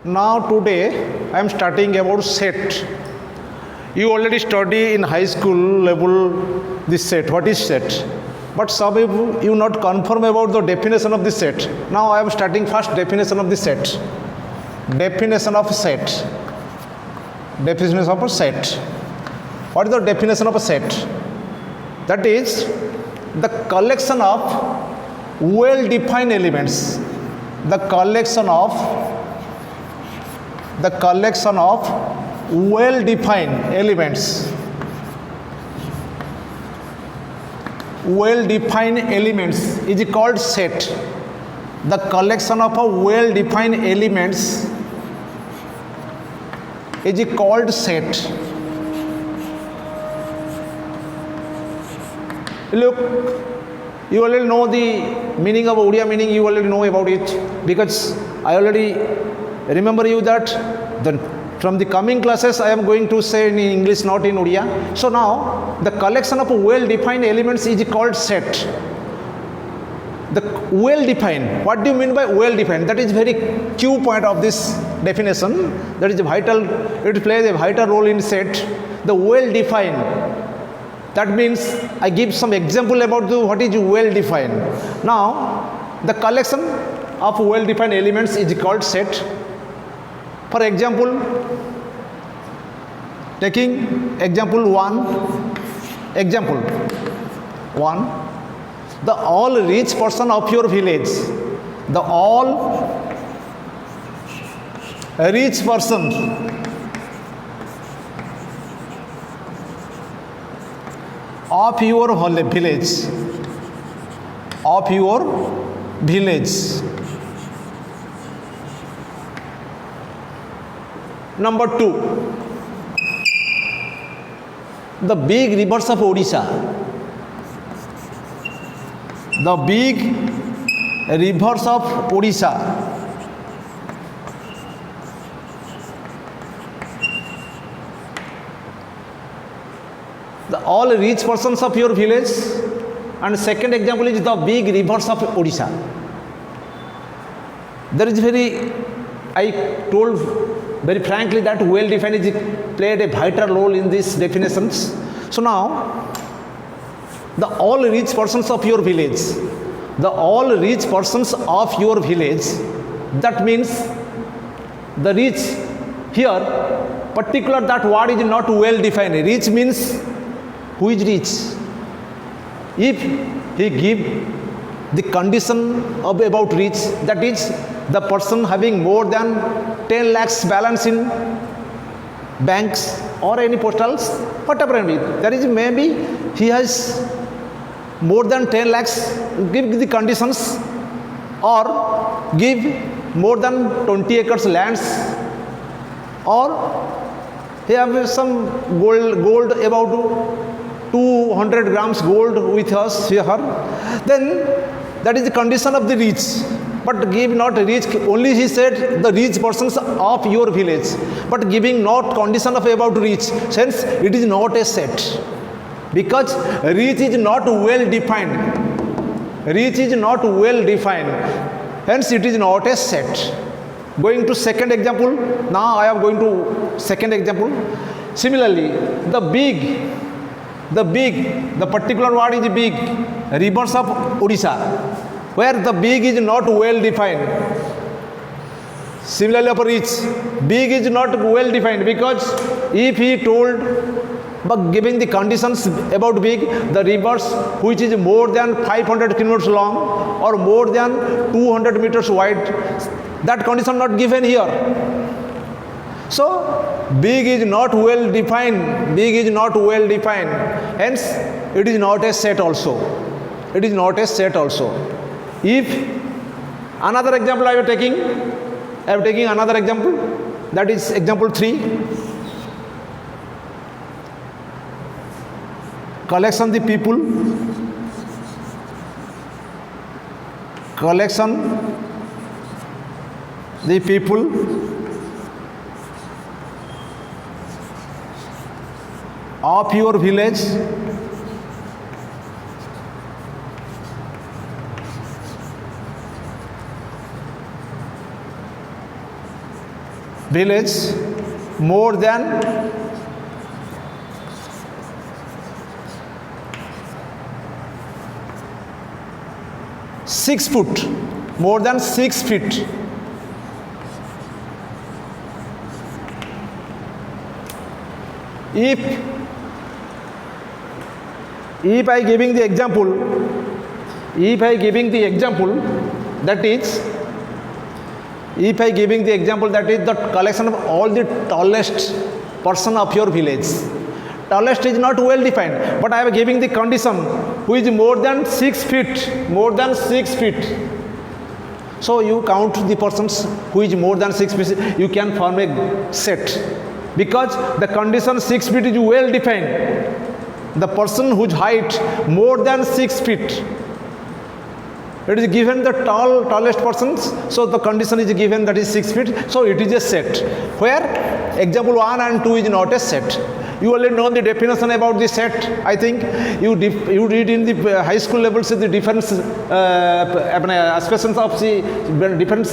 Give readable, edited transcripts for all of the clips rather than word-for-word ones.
Now today I am starting about set. You already study in high school level this set. What is set? But some of you not confirm about the definition of the set. Now I am starting first definition of the set. Definition of set. Definition of a set. What is the definition of a set? That is the collection of well-defined elements. The collection of well-defined elements. Well-defined elements is called set. The collection of a well-defined elements is called set. Look, you already know the meaning of Odia meaning, you already know about it, because I already remember you that from the coming classes I am going to say in English, not in Odia. So now the collection of well-defined elements is called set. The well-defined, what do you mean by well-defined? That is very key point of this definition. That is vital, it plays a vital role in set. The well-defined, that means I give some example about what is well-defined. Now the collection of well-defined elements is called set. For example, taking example 1, the all rich person of your village, the all rich person of your village. Number 2, the big rivers of Odisha. The big rivers of Odisha. The all rich persons of your village. And second example is the big rivers of Odisha. There is I told very frankly that well-defined is played a vital role in these definitions. So now, the all rich persons of your village, that means the rich here, particular that word is not well-defined. Rich means who is rich? If he give the condition of about rich, that is the person having more than 10 lakhs balance in banks or any postals, whatever it is. That is maybe he has more than 10 lakhs, give the conditions, or give more than 20 acres lands, or he have some gold about 200 grams gold with us here, then that is the condition of the rich. But give not rich, only he said the rich persons of your village, but giving not condition of about rich, since it is not a set, because rich is not well defined, hence it is not a set. Going to second example, now I am going to second example. Similarly, the particular word is big, rivers of Odisha, where the big is not well defined. Similarly for rich, big is not well defined, because if he told but giving the conditions about big, the rivers which is more than 500 kilometers long or more than 200 meters wide, that condition not given here. So big is not well defined, hence it is not a set also. If another example I am taking another example, that is example 3. Collection the people of your village village more than 6 foot, more than 6 feet. If I giving the example, that is, if I giving the example that is the collection of all the tallest person of your village. Tallest is not well defined, but I am giving the condition who is more than 6 feet, more than 6 feet. So you count the persons who is more than 6 feet, you can form a set. Because the condition 6 feet is well defined. The person whose height more than 6 feet, it is given the tallest persons, so the condition is given that is 6 feet, so it is a set. Where example 1 and 2 is not a set. You already know the definition about the set. I think you read in the high school levels the different aspects of the different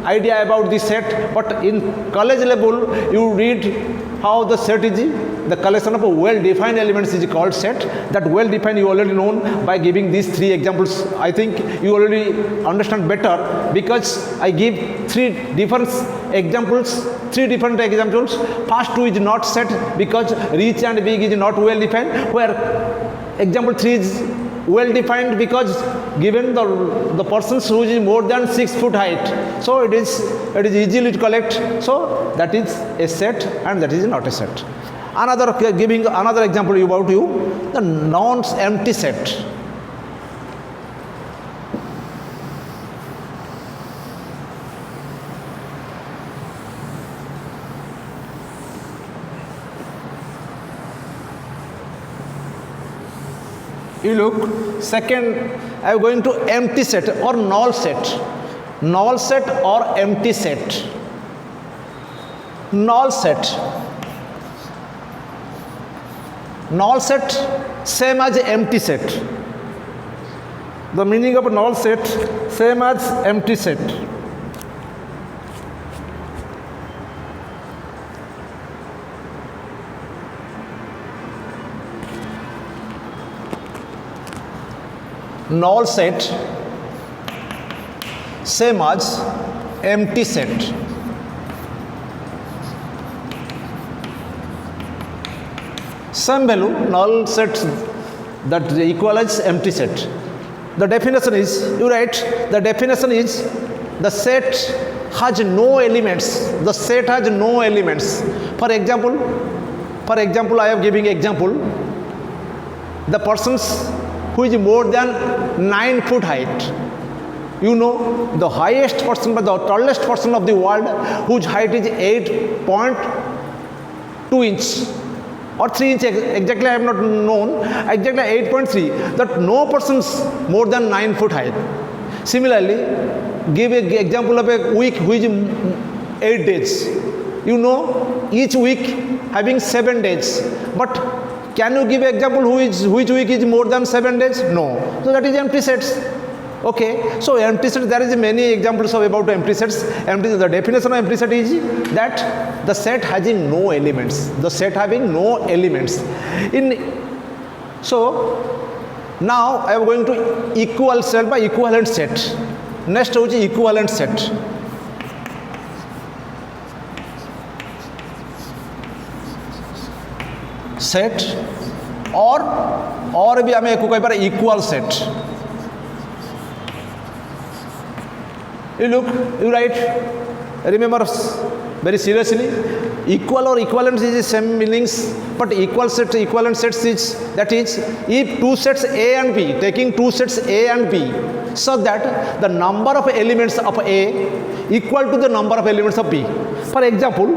idea about the set, but in college level you read how the set is the collection of well-defined elements is called set. That well-defined you already known by giving these 3 examples. I think you already understand better because I give 3 different examples. First 2 is not set because rich and big is not well-defined, where example 3 is well-defined because given the persons who is more than 6 foot height, so it is easily to collect. So that is a set and that is not a set. Giving another example about you, the non-empty set. You look, second I am going to empty set or null set. Null set or empty set. Null set. Null set same as empty set. The meaning of null set same as empty set. Null set same as empty set. Same value null set that equals empty set. The definition is, you write, the definition is the set has no elements. The set has no elements. For example, I am giving example. The persons who is more than 9 foot height. You know, the highest person, but the tallest person of the world, whose height is 8.2 inch or 3 inch exactly, I have not known, exactly 8.3, that no persons more than 9 foot height. Similarly, give an example of a week which is 8 days. You know, each week having 7 days, but can you give an example which week is more than 7 days? No. So that is empty sets. Okay. So empty set, there is many examples of about empty sets. The definition of empty set is that the set having no elements. The set having no elements. So now I am going to equal set by equivalent set. Next is equivalent set. Set or भी हमें कोई बार equal set. You look, you write, remember very seriously, equal or equivalent is the same meanings, but equivalent sets is, that is, if 2 sets A and B, taking 2 sets A and B, so that the number of elements of A equal to the number of elements of B. For example,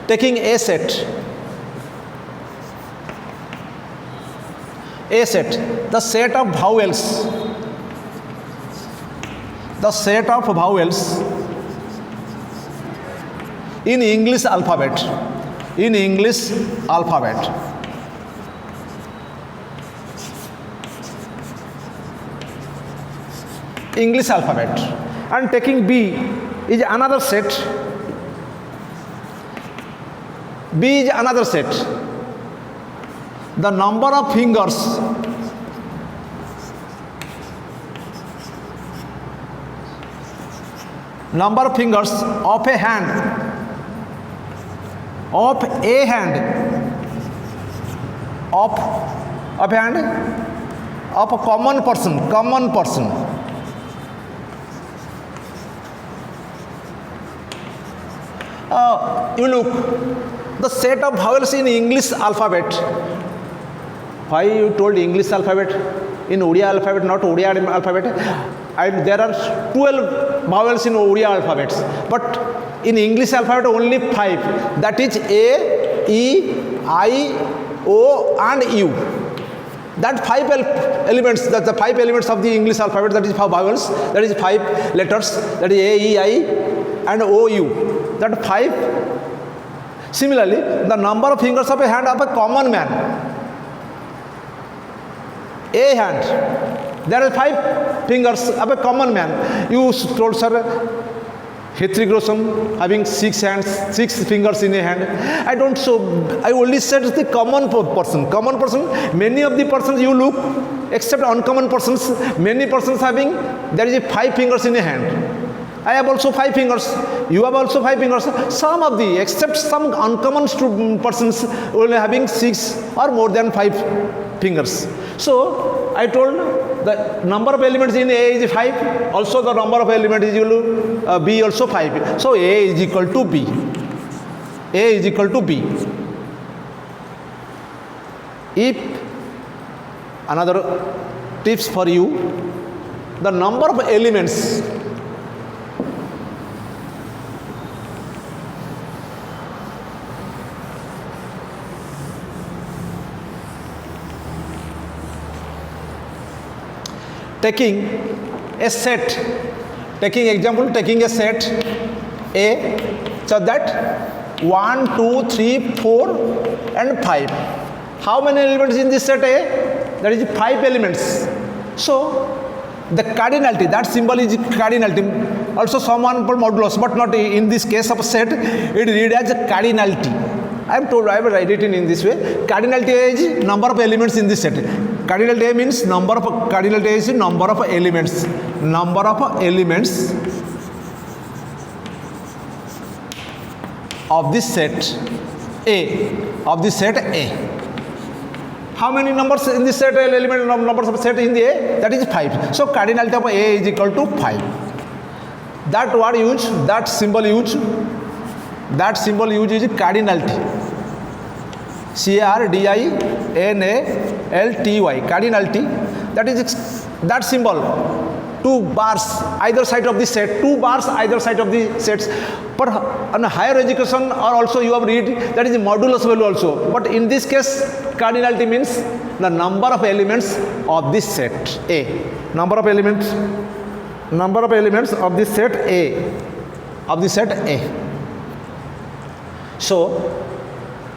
taking A set, the set of vowels, in English alphabet. English alphabet. And taking B is another set B is another set. The number of fingers of a hand of a common person. You look, the set of vowels in English alphabet. Why you told English alphabet? In Odia alphabet, not Odia alphabet. There are 12 vowels in Odia alphabets, but in English alphabet only 5. That is A, E, I, O and U. That 5 elements, that's the 5 elements of the English alphabet, that is 5 vowels, that is 5 letters, that is A, E, I and O, U. That 5. Similarly, the number of fingers of a hand of a common man. A hand, there are 5 fingers of a common man. You told, sir, Hrithik Roshan having 6 hands, 6 fingers in a hand. I don't so. I only said the common person. Common person. Many of the persons you look, except uncommon persons, many persons having there is 5 fingers in a hand. I have also 5 fingers. You have also 5 fingers. Some of the, except some uncommon persons, only having 6 or more than 5 fingers. So I told the number of elements in A is 5. Also the number of elements is equal to B also 5. So A is equal to B. A is equal to B. If another tips for you, the number of elements taking a set, taking a set A, so that 1, 2, 3, 4 and 5. How many elements in this set A? That is 5 elements. So the cardinality, that symbol is cardinality. Also someone for modulus, but not in this case of set, it read as cardinality. I am told, I will write it in this way. Cardinality is number of elements in this set. Cardinality means number of elements. Number of elements of this set A. Of this set A. How many numbers in this set? Numbers of set in the A? That is 5. So cardinality of A is equal to 5. That word used, that symbol used is cardinality. CARDINALTY, cardinality. That is that symbol. 2 bars either side of the set. 2 bars either side of the sets. But on higher education or also you have read that is modulus value also. But in this case, cardinality means the number of elements of this set A. Number of elements of this set A. Of the set A. So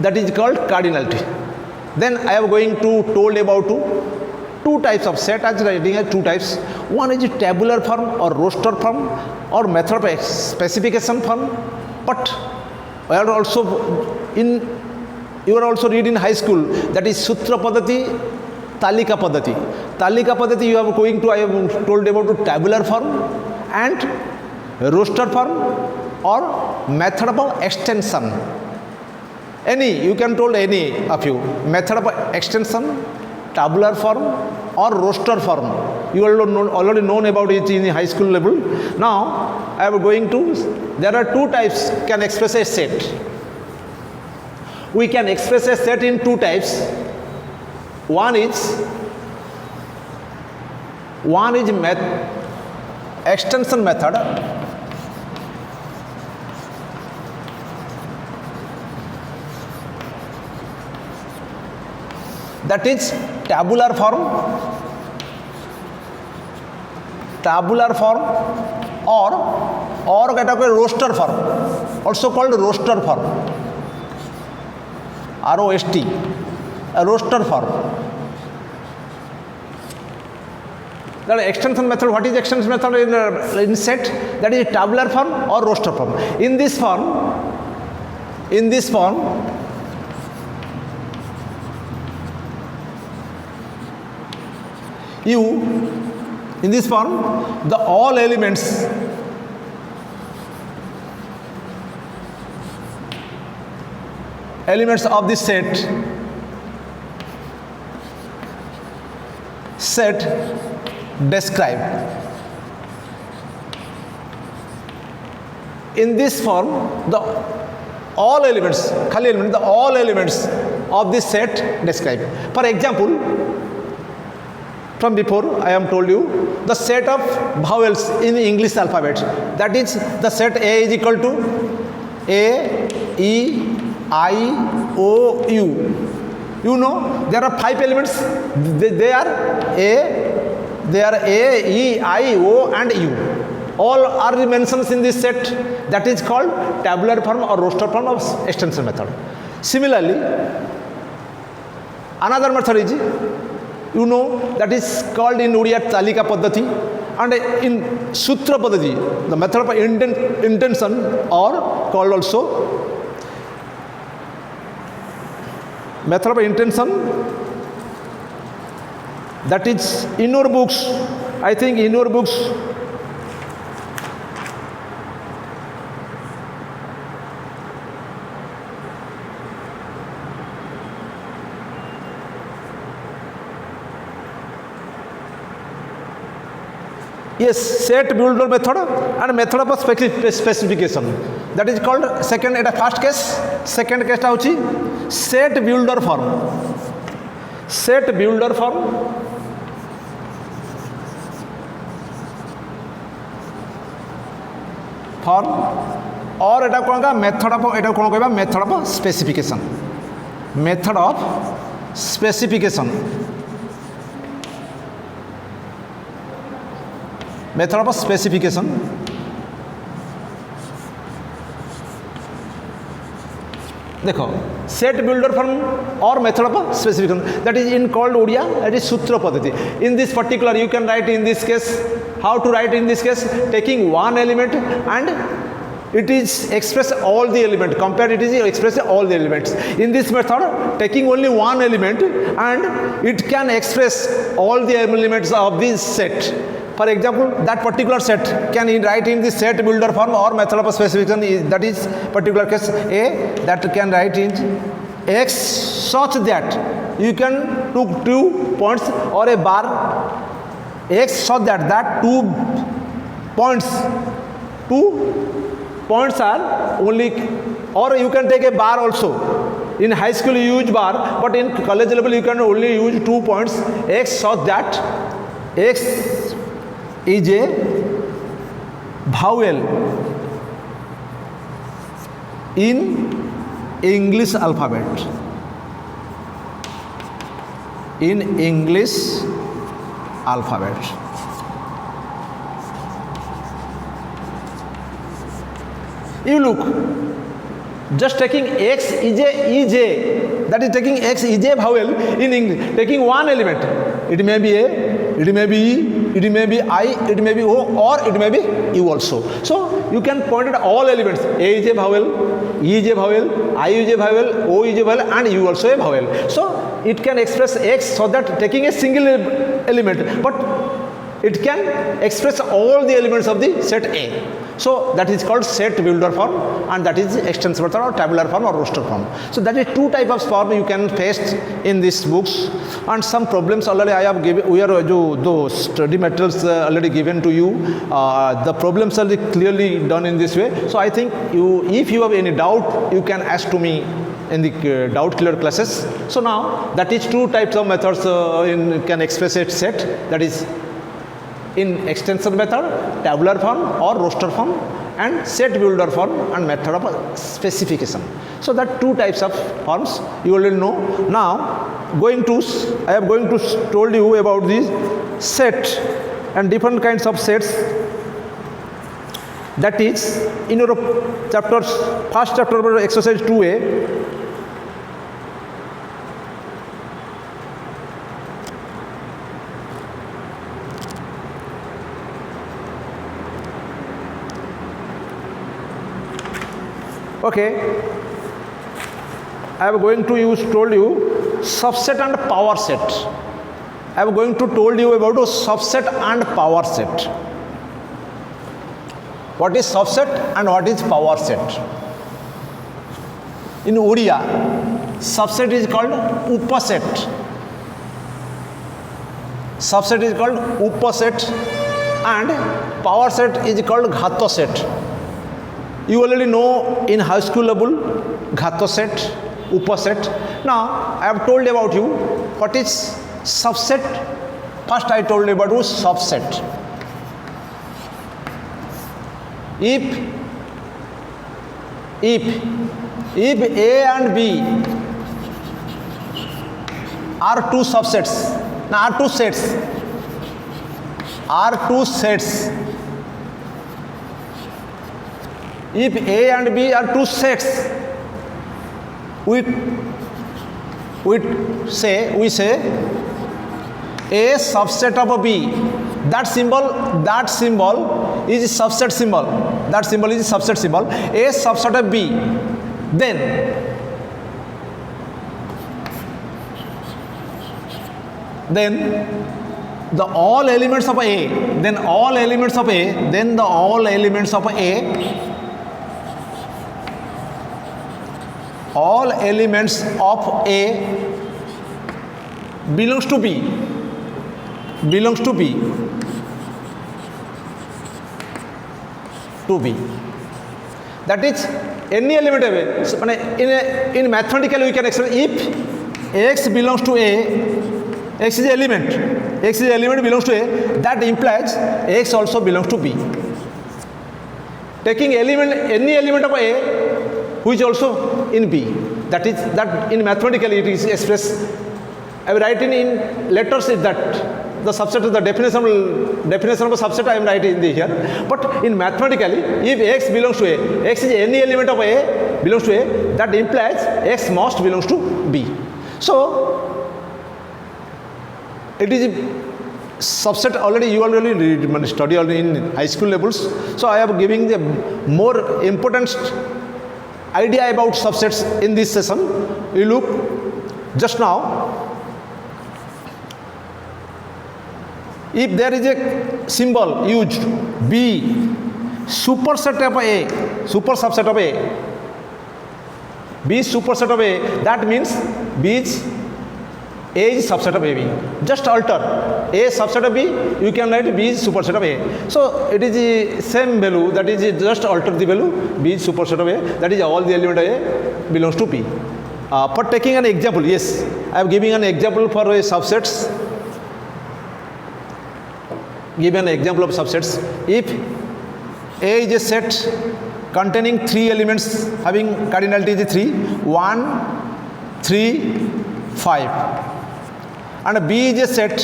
that is called cardinality. Then I am going to told about two types of set. As writing as 2 types. One is tabular form or roster form or method of specification form. But you are also read in high school, that is Sutra Paddhati, Talika Paddhati. Talika Paddhati you are going to, I have told about tabular form and roster form or method of extension. Any, you can told any of you. Method of extension, tabular form or roster form. You already known about it in the high school level. Now, I am going to, there are 2 types can express a set. We can express a set in 2 types. One is extension method. That is tabular form or get up a roster form, also called roster form, ROST, a roster form. The extension method, what is extension method in set? That is tabular form or roster form. In this form, you in this form the all elements of this set describe. In this form the all elements of this set describe. For example, from before I am told you the set of vowels in English alphabet, that is the set A is equal to A, E, I, O, U. You know there are 5 elements. They are A, E, I, O and U. All are mentioned in this set. That is called tabular form or roster form of extension method. Similarly, another method is, you know, that is called in Odia Talika Paddhati, and in Sutra Paddhati, the method of intention, or called also method of intention. That is in your books, I think in your books yes, set builder method and method of specification. That is called second at a first case. Second case is set builder form. Set builder form or eta kon ka method of specification. Method of specification. Method of specification. देखो set builder form or method of specification, that is in called Odia, that is Sutra Paddhati. In this particular you can write in this case, how to write in this case, taking one element and it is express all the element, compare it is express all the elements. In this method taking only one element and it can express all the elements of this set. For example, that particular set can write in the set builder form or method of specification, that is particular case A, that can write in X such that you can took 2 points or a bar X such that 2 points are only, or you can take a bar also. In high school you use bar, but in college level you can only use 2 points X such that X is a vowel in English alphabet. In English alphabet. You look, just taking X is a, that is taking X is a vowel in English, taking one element. It may be A, it may be E, it may be I, it may be O, or it may be U also. So you can point at all elements. A is a vowel, E is a vowel, I is a vowel, O is a vowel, and U also a vowel. So it can express X so that taking a single element, but it can express all the elements of the set A. So that is called set builder form, and that is extension method or tabular form or roster form. So that is 2 types of form you can face in these books, and some problems already I have given. We are those study materials already given to you. The problems are clearly done in this way. So I think if you have any doubt, you can ask to me in the doubt clear classes. So now that is 2 types of methods can express a set, that is in extension method, tabular form or roster form, and set builder form and method of specification. So that 2 types of forms you already know. Now I am going to told you about these set and different kinds of sets. That is in your chapters, first chapter exercise 2A. Okay, I am going to told you subset and power set. I I am going to told you about a subset and power set. What is subset and what is power set? In Odia, subset is called upaset. Subset is called upaset and power set is called ghata set. You already know in high school level ghata set, upaset. Now I have told about you what is subset. First I told you about subset. If A and B are two subsets, now are two sets. If A and B are two sets, we say A subset of a B. That symbol is subset symbol. That symbol is subset symbol. A subset of B. Then the all elements of A. Then all elements of A. Then the all elements of A. All elements of A belongs to B. Belongs to B. To B. That is any element of A. So, in mathematical we can explain if X belongs to A, X is element. X is element belongs to A. That implies X also belongs to B. Taking any element of A, which also in B. That in mathematically it is expressed. I am writing in letters is that the subset, the definition of a subset I am writing here. But in mathematically, if X belongs to A, X is any element of A belongs to A, that implies X must belongs to B. So it is subset already, you already study already in high school levels. So I am giving the more important idea about subsets in this session. You look just now. If there is a symbol used B, superset of A, super subset of A, B superset of A, that means B is A is subset of AB. Just alter A subset of B, you can write B is superset of A. So it is the same value, that is just alter the value, B is superset of A, that is all the element of A belongs to B. For taking an example, yes, I am giving an example for subsets. Give an example of subsets. If A is a set containing three elements having cardinality is 3, 1, 3, 5. And B is a set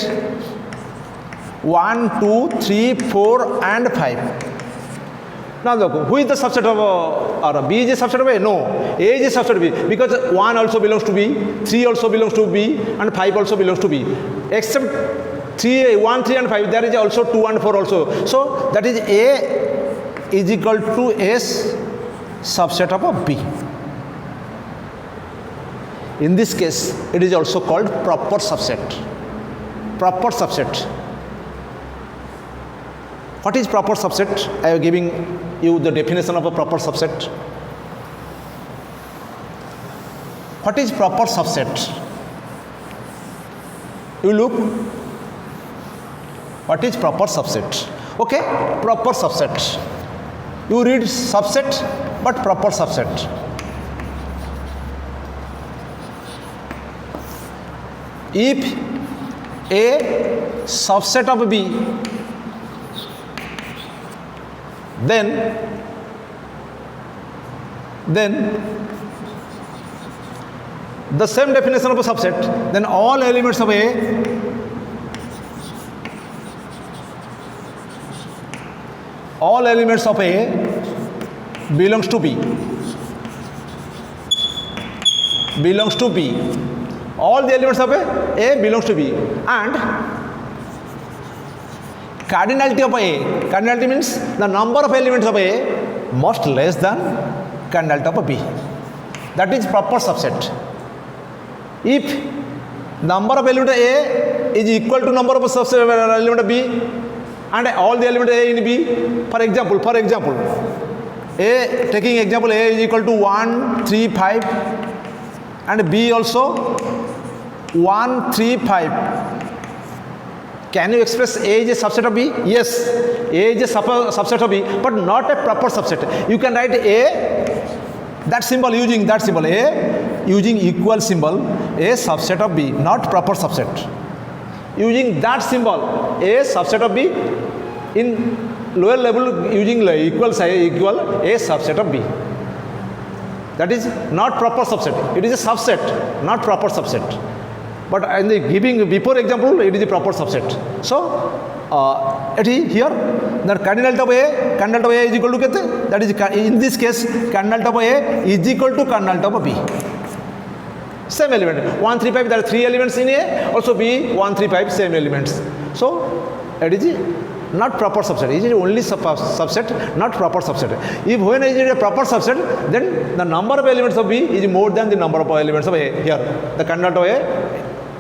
1, 2, 3, 4 and 5. Now look, who is the subset of or B is a subset of A? No, A is a subset of B because 1 also belongs to B, 3 also belongs to B and 5 also belongs to B. Except 1, 3 and 5, there is also 2 and 4 also. So that is A is equal to S subset of a B. In this case, it is also called proper subset. Proper subset. What is proper subset? I am giving you the definition of a proper subset. What is proper subset? You look. What is proper subset? Okay, proper subset. You read subset, but proper subset. If A subset of B, then the same definition of a subset, then all elements of A belongs to B. Belongs to B. All the elements of A belongs to B. And cardinality of A. Cardinality means the number of elements of A must less than cardinality of B. That is proper subset. If number of elements of A is equal to number of subset element of B and all the elements A in B. For example, A, taking example, A is equal to 1, 3, 5 and B also 1, 3, 5. Can you express A is a subset of B? Yes, A is a subset of B, but not a proper subset. You can write A, that symbol, using that symbol, A, using equal symbol, A subset of B, not proper subset. Using that symbol, A subset of B, in lower level using equal, A subset of B. That is not proper subset. It is a subset, not proper subset. But in the giving before example, it is a proper subset. So, here the cardinality of A is equal to kete? That is, in this case, cardinality of A is equal to cardinality of B. Same element, 1, 3, 5, there are 3 elements in A, also B, 1, 3, 5, same elements. So, it is not proper subset. It is only subset, not proper subset. If when it is a proper subset, then the number of elements of B is more than the number of elements of A. Here, the cardinality of A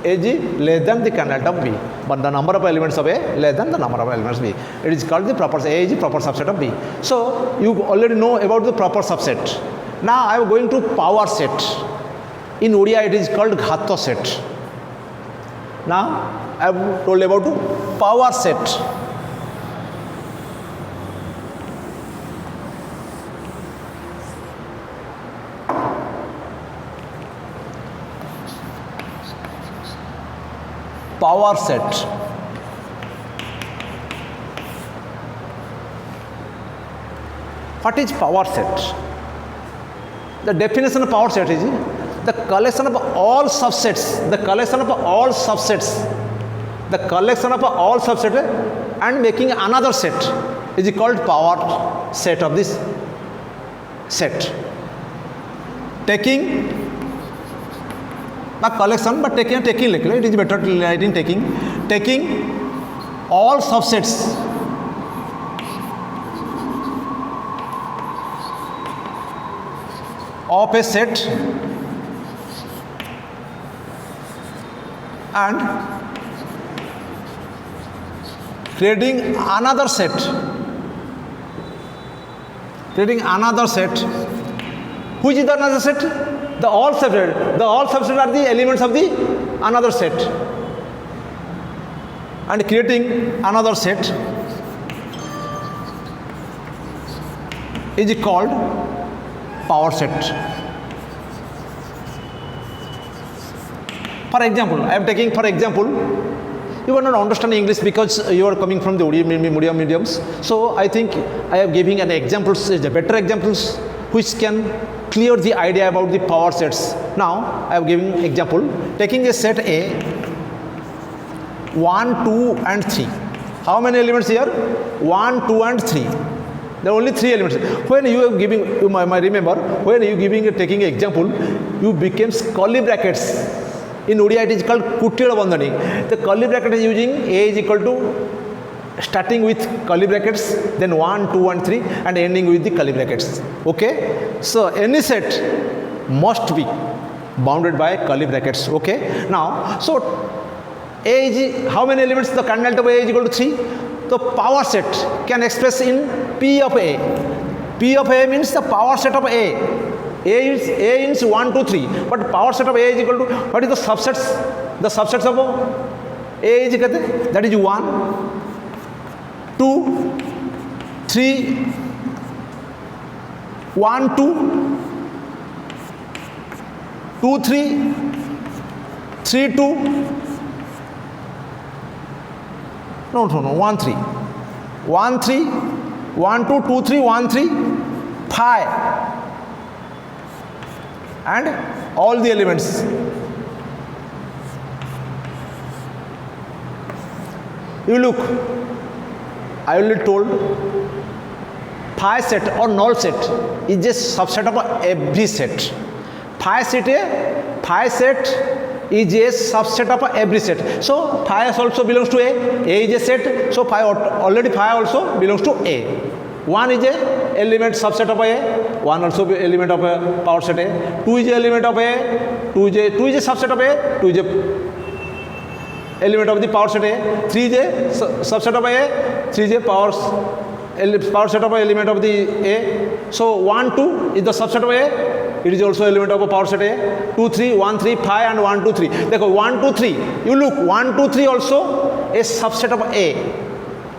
is less than the cardinality of B, but the number of elements of A less than the number of elements of B. It is called the proper, A is the proper subset of B. So, you already know about the proper subset. Now, I am going to power set. In Odia, it is called Ghato set. Now, I have told about the power set. Power set. What is power set? The definition of power set is the collection of all subsets, the collection of all subsets and making another set is called power set of this set. Taking not collection, but taking it is better to write in taking all subsets of a set and creating another set, which is the another set? The all subsets are the elements of the another set, and creating another set is called power set. For example, I am taking for example, you are not understanding English because you are coming from the mediums. So I think I am giving an examples, better examples which can clear the idea about the power sets. Now I am giving example, taking a set A, 1, 2 and 3. How many elements here? 1, 2 and 3. There are only 3 elements. When you are giving, you might remember, when you taking an example, you became curly brackets. In Odia it is called Kutila Bandhani. The curly bracket is using A is equal to starting with curly brackets, then 1, 2 and 3 and ending with the curly brackets. Okay? So any set must be bounded by curly brackets. Okay? Now, so A is, how many elements? The cardinality of A is equal to 3. The power set can express in P of A. P of A means the power set of A. A is 1, 2, 3. But power set of A is equal to, what is the subsets? The subsets of A is, that is 1, 2, 3, 1, 2, 2, 3, 3, 2, no, 1, 3, 1, 3, 1, 2, 2, 3, 1, 3, 5. And all the elements. You look, I only told phi set or null set is a subset of every set. Phi set is a subset of every set. So phi also belongs to A is a set. So phi already phi also belongs to A. 1 is a element subset of A, 1 also element of a power set A, 2 is a element of A, 2 is a subset of A, 2 is a element of the power set A, 3j subset of A, 3j power set of element of the A. So 1 2 is the subset of A, it is also element of a power set A. 2 3 1 3 5 and 1 2 3. Dekho 1 2 3, you look 1 2 3 also a subset of A,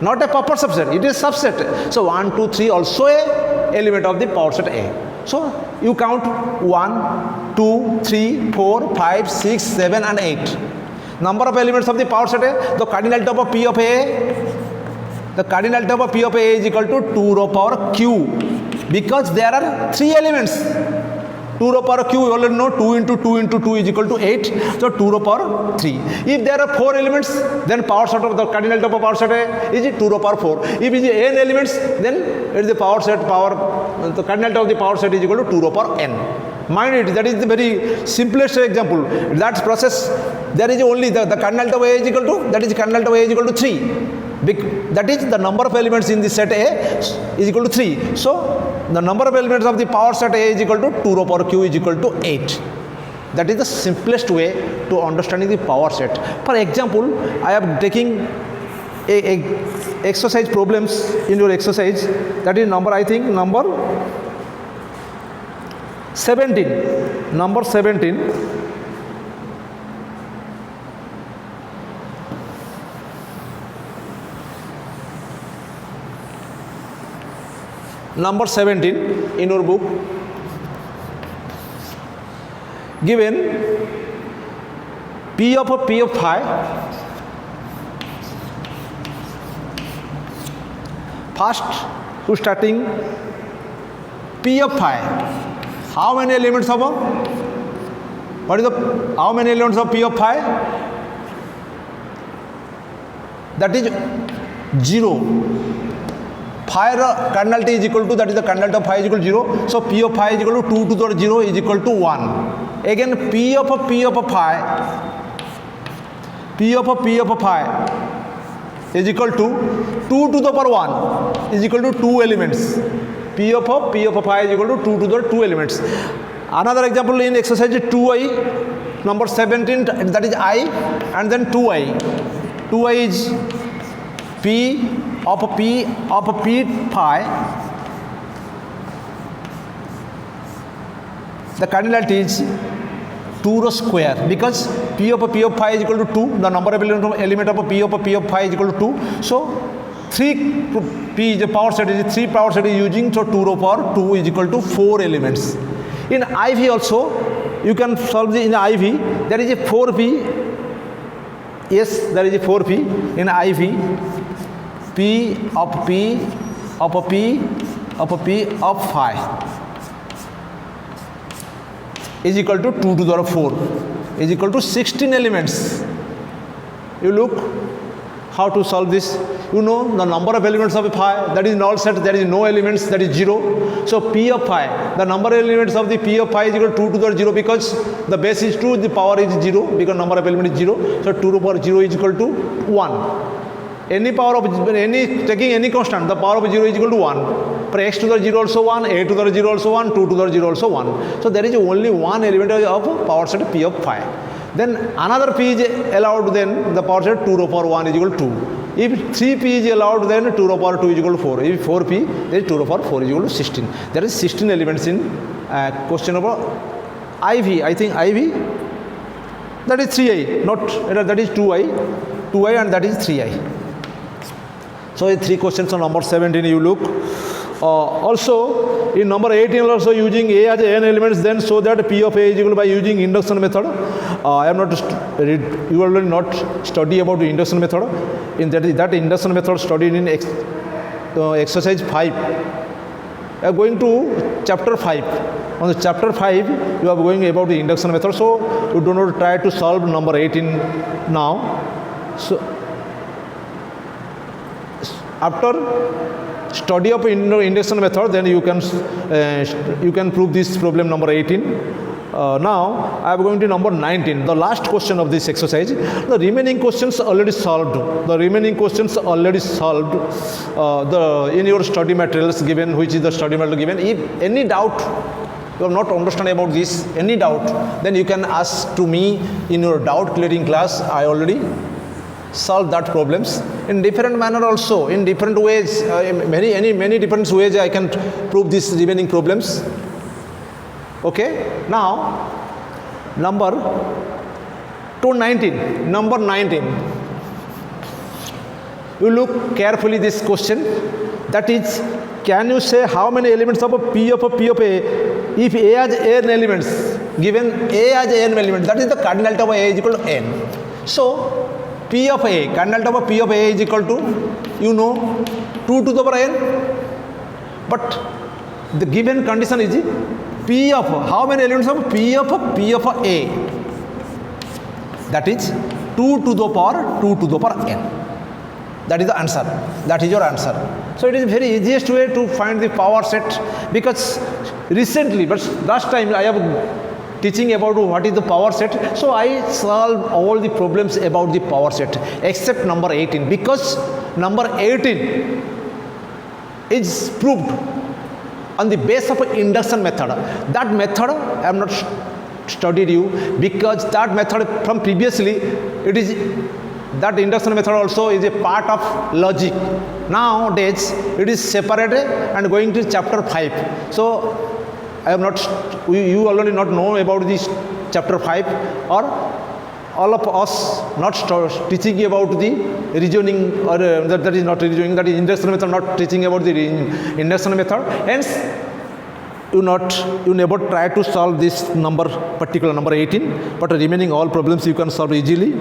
not a proper subset, it is subset. So 1 2 3 also a element of the power set A. So you count 1 2 3 4 5 6 7 and 8 number of elements of the power set A. The cardinality of a P of A, the cardinality of a P of A is equal to 2 raw power q, because there are 3 elements. 2 raw power q, you already know 2 into 2 into 2 is equal to 8, so 2 raw power 3. If there are 4 elements, then power set of the cardinality of a power set A is 2 raw power 4. If it is n elements, then it is the power set the cardinality of the power set is equal to 2 raw power n. Mind it, that is the very simplest example. That process, there is only the cardinality of A is equal to, that is cardinality of A is equal to 3. That is the number of elements in the set A is equal to 3. So the number of elements of the power set A is equal to 2 raw power q is equal to 8. That is the simplest way to understanding the power set. For example, I am taking a exercise problems in your exercise, that is number, I think number 17. Number 17. Number 17 in your book, given P of phi, first to starting P of phi, how many elements of what is the how many elements of P of phi? That is 0. Phi cardinality is equal to, that is the cardinality of phi is equal to 0. So P of phi is equal to 2 to the 0 is equal to 1. Again P of phi, P of phi is equal to 2 to the power 1 is equal to 2 elements. P of phi is equal to 2 to the 2 elements. Another example in exercise 2i, number 17, that is I, and then 2i. 2i is P of P phi, the cardinality is 2 rho square, because P of phi is equal to 2, the number of element of P of phi is equal to 2. So 3 P is the power set, is 3 power set is using, so 2 rho power 2 is equal to 4 elements. In IV also, you can solve in IV, there is a 4P, yes, there is a 4P in IV. P of phi is equal to 2 to the power 4 is equal to 16 elements. You look how to solve this. You know the number of elements of phi, that is null set, there is no elements, that is 0. So P of phi, the number of elements of the P of phi is equal to 2 to the 0, because the base is 2, the power is 0, because number of elements is 0. So 2 to the power 0 is equal to 1. Any power of taking any constant, the power of 0 is equal to 1. For x to the 0 also 1, a to the 0 also 1, 2 to the 0 also 1. So there is only one element of power set P of phi. Then another P is allowed, then the power set 2 rho power 1 is equal to 2. If 3P is allowed, then 2 rho power 2 is equal to 4. If 4P, then 2 rho power 4 is equal to 16. There is 16 elements in question number IV. I think IV, that is 3i, not that is 2i and that is 3i. So 3 questions on number 17 you look. Also in number 18 also using A as n elements, then so that P of A is equal by using induction method. I am not you will not study about the induction method. In that induction method studied in exercise 5. You are going to chapter 5. On the chapter 5 you are going about the induction method. So you do not try to solve number 18 now. So after study of induction method, then you can prove this problem number 18. Now I am going to number 19, the last question of this exercise. The remaining questions already solved. In your study materials given, which is the study material given. If any doubt you have not understand about this, any doubt, then you can ask to me in your doubt clearing class. I already solve that problems in different manner also, in different ways, many different ways I can prove these remaining problems. Okay, now number 219, number 19. You look carefully this question, that is, can you say how many elements of a P of A if A has n elements, given A has n elements, that is the cardinality of A is equal to n. So P of A, cardinality of P of A is equal to, you know, 2 to the power n, but the given condition is P of, how many elements of P of A, that is 2 to the power n. That is the answer. That is your answer. So it is very easiest way to find the power set, because recently, but last time I have teaching about what is the power set. So I solve all the problems about the power set except number 18, because number 18 is proved on the base of induction method. That method I have not studied you, because that method from previously, it is that induction method also is a part of logic. Nowadays it is separated and going to chapter 5. So I am not, you already not know about this chapter 5, or all of us not teaching about the reasoning, or that is not reasoning, that is induction method, not teaching about the induction method. Hence you never try to solve this particular number 18, but remaining all problems you can solve easily.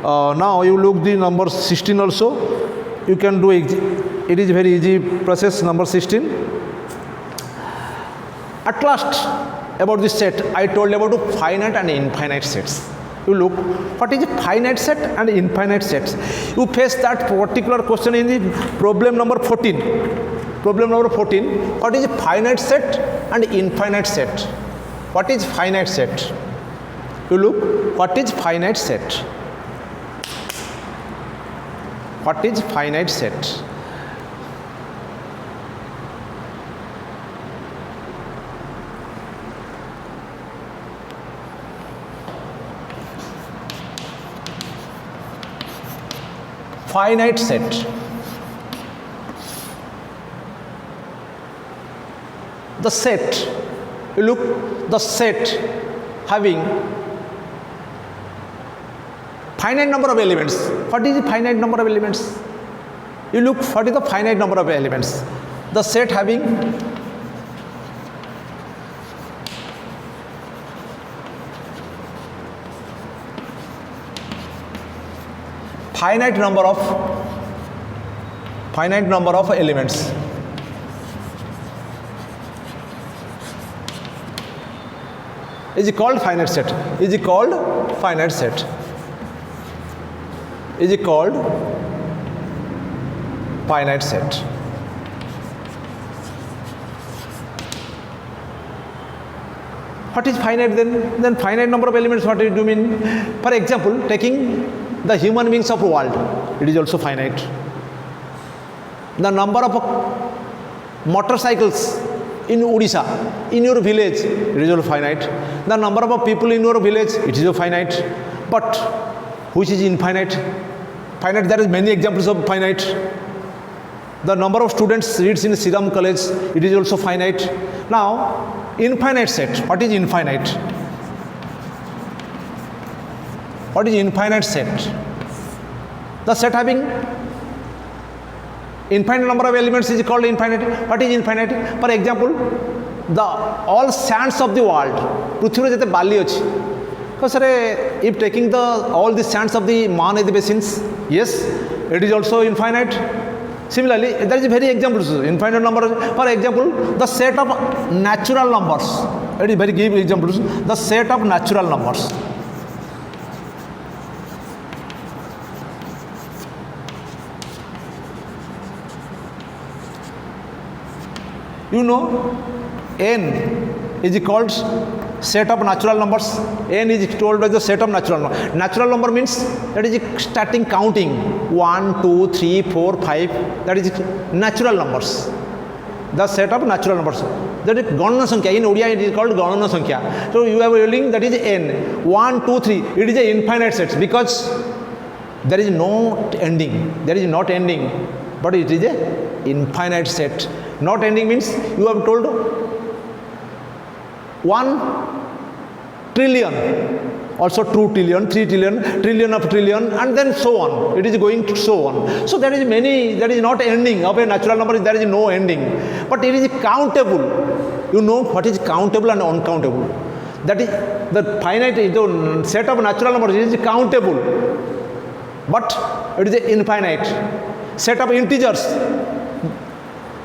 Now you look the number 16 also, you can do it is very easy process. Number 16, at last about this set I told you about finite and infinite sets. You look, what is a finite set and infinite sets? You face that particular question in the problem number 14. Problem number 14, what is a finite set and infinite set? What is finite set? You look, what is finite set? What is finite set? Finite set. The set, you look, the set having finite number of elements. What is the finite number of elements? You look, what is the finite number of elements? The set having finite number of elements. Is called finite set. Is called finite set. Is called finite set. What is finite then? Then finite number of elements, what do you mean? For example, taking the human beings of the world, it is also finite. The number of motorcycles in Odisha, in your village, it is also finite. The number of people in your village, it is also finite. But which is infinite? Finite, there is many examples of finite. The number of students reads in Siram College, it is also finite. Now, infinite set, what is infinite? What is infinite set? The set having infinite number of elements is called infinite. What is infinite? For example, the all sands of the world, पृथ्वी जैसे बाली अच्छी, तो sir if taking the all the sands of the Mahanadi basins, yes, it is also infinite. Similarly, there is very examples, infinite number. For example, the set of natural numbers. It is very give examples. The set of natural numbers. You know, n is called set of natural numbers. N is told as the set of natural numbers. Natural number means that is starting counting 1, 2, 3, 4, 5. That is natural numbers. The set of natural numbers. That is Ganana Sankhya. In Odia it is called Ganana Sankhya. So you have a ruling that is n. 1, 2, 3. It is an infinite set because there is no ending. There is not ending, but it is a infinite set. Not ending means you have told 1 trillion, also 2 trillion, 3 trillion, trillion of trillion, and then so on. It is going to so on. So there is not ending of a natural number. There is no ending, but it is countable. You know what is countable and uncountable. That is the finite, the set of natural numbers is countable, but it is infinite. Set of integers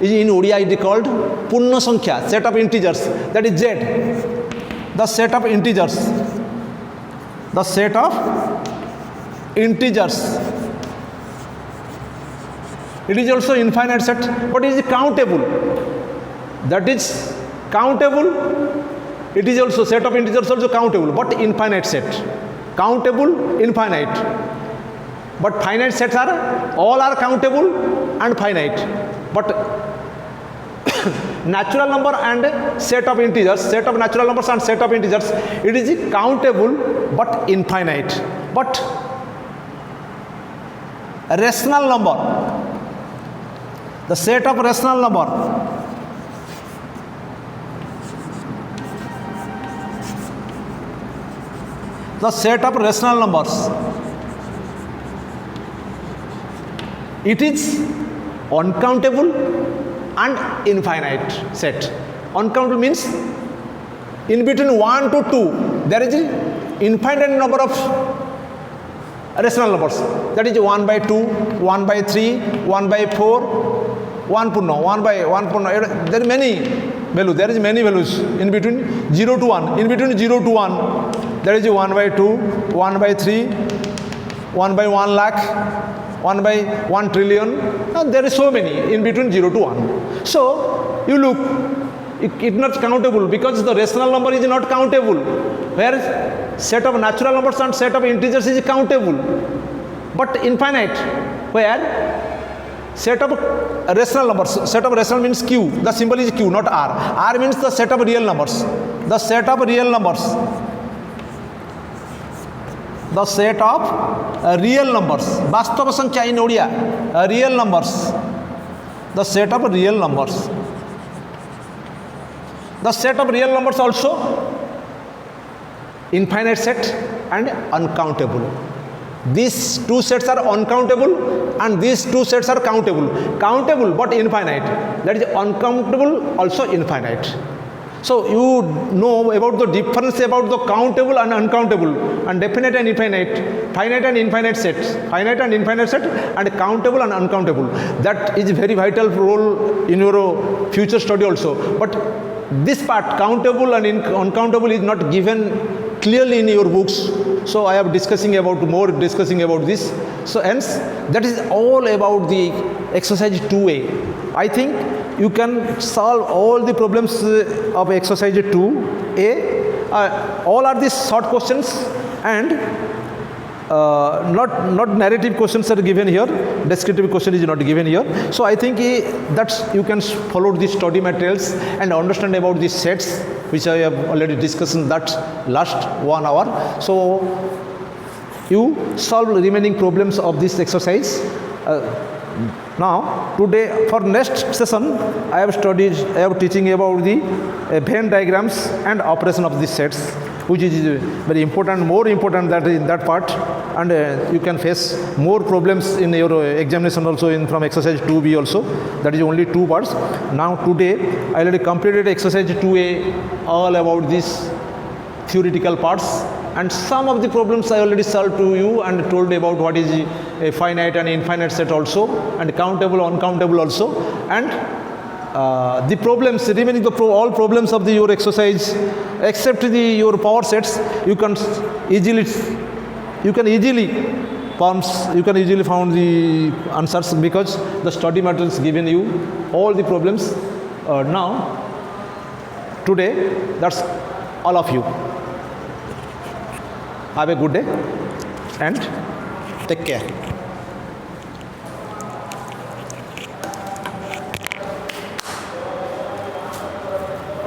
is in Odia it is called Punna Sankhya, set of integers, that is Z. The set of integers. The set of integers. It is also infinite set, but it is countable. That is countable. It is also set of integers also countable, but infinite set. Countable, infinite. But finite sets are all are countable and finite. But natural number and set of integers, set of natural numbers and set of integers, it is countable but infinite. But a rational number, the set of rational number, the set of rational numbers, it is uncountable and infinite set. Uncountable means in between 1 to 2 there is infinite number of rational numbers. That is 1 by 2, 1 by 3, 1 by 4, 1 punna, 1 by 1 punna. There are many values. There is many values in between 0 to 1. In between 0 to 1 there is 1 by 2, 1 by 3, 1 by 1 lakh, 1 by 1 trillion. There is so many in between 0 to 1. So you look, it not countable because the rational number is not countable. Whereas set of natural numbers and set of integers is countable, but infinite. Where set of rational numbers, set of rational means Q. The symbol is Q, not R. R means the set of real numbers. The set of real numbers. The set of real numbers. Vastava sankhya in Odia. Real numbers. The set of real numbers. The set of real numbers also infinite set and uncountable. These two sets are uncountable and these two sets are countable. Countable but infinite. That is uncountable also infinite. So you know about the difference about the countable and uncountable, and definite and infinite, finite and infinite sets, finite and infinite set, and countable and uncountable. That is very vital role in your future study also. But this part, countable and uncountable, is not given clearly in your books. So I am discussing about this. So hence that is all about the exercise 2A. I think you can solve all the problems of exercise 2A. All are these short questions and not narrative questions are given here. Descriptive question is not given here. So I think that's you can follow the study materials and understand about these sets which I have already discussed in that last 1 hour. So you solve remaining problems of this exercise. Now today for next session I have teaching about the Venn diagrams and operation of these sets, which is very important, more important that in that part, and you can face more problems in your examination also from exercise 2B also. That is only 2 parts. Now today I already completed exercise 2A, all about these theoretical parts, and some of the problems I already solved to you and told about what is a finite and infinite set also, and countable, uncountable also, and the problems remaining, all problems of your exercise except your power sets, you can easily found the answers because the study materials given you all the problems. Now today that's all of you. Have a good day and take care.